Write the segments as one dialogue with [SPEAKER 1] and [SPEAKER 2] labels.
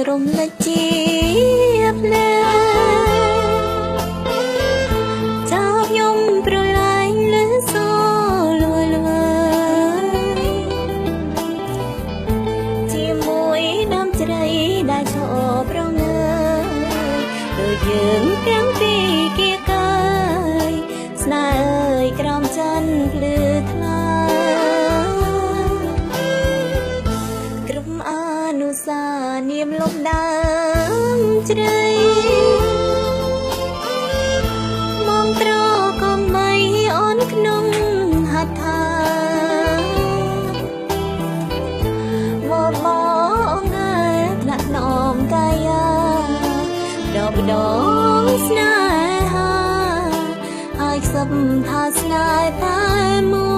[SPEAKER 1] រំលេចជាភ្នែកចោលខ្ញុំប្រឡាញ់លឺសូលួលួជាមួយដើមជ្រៃដែលឈប់ប្រងើដូចយើងទាំងពីរគៀកាយស្នេហ៍អើយក្រោមច័ន្ទភ្លឺថ្លាក្រុមអនុសានាមលំដើមជ្រៃមកត្រកុំបីអូនក្នុងហត្ថាមកបងអើយថ្នាក់នំកាយាដបដងស្នេហាហើយខ្សឹបថាស្នេហ៍តែមួយ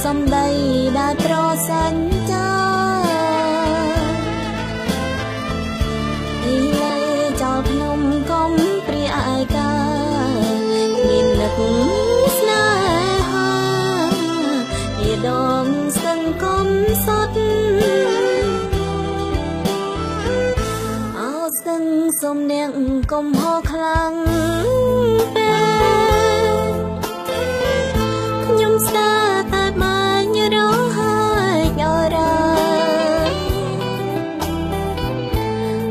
[SPEAKER 1] សំដីដែលប្រសាញ់ចាអីលើចោលភ្នំកុំព្រាអាយកាមាននឹកស្នេហាជាដងសង្គមសត់អោស្ទឹងសុំនាងកុំហោខ្លាំងពេកខ្ញុំស្ដាតែបាញ់រហើយអរ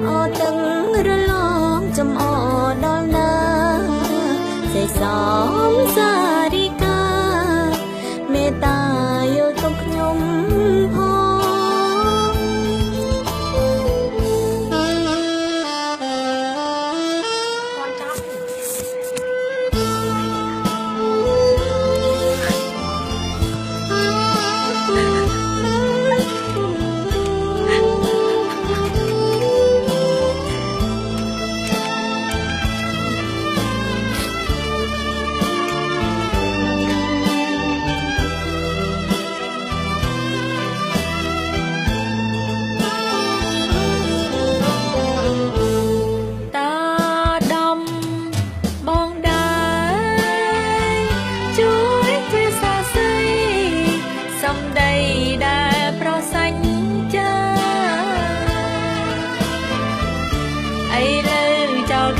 [SPEAKER 1] អូទាំងរលងចំអដល់ណាសេសំសារិកាមេត្តាយល់ទុកខ្ញុំផង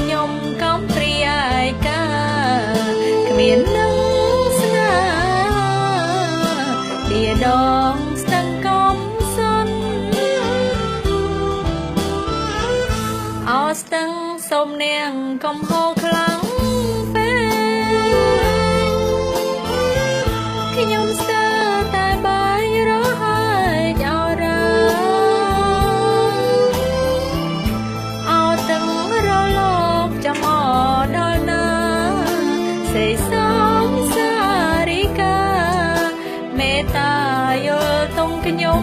[SPEAKER 1] ខ្ញុំកំព្រាយកាគ្មាននឹងស្នេហាជាដងស្ទឹងកំសត់អោស្ទឹងសុំនាងកុំហូរខ្លាំងពេកខ្ញុំស្ទើរតែបាញ់រហើយចោលចំអដល់ណាសេសំសារិកាមេត្តាយល់ទុំខ្ញុំ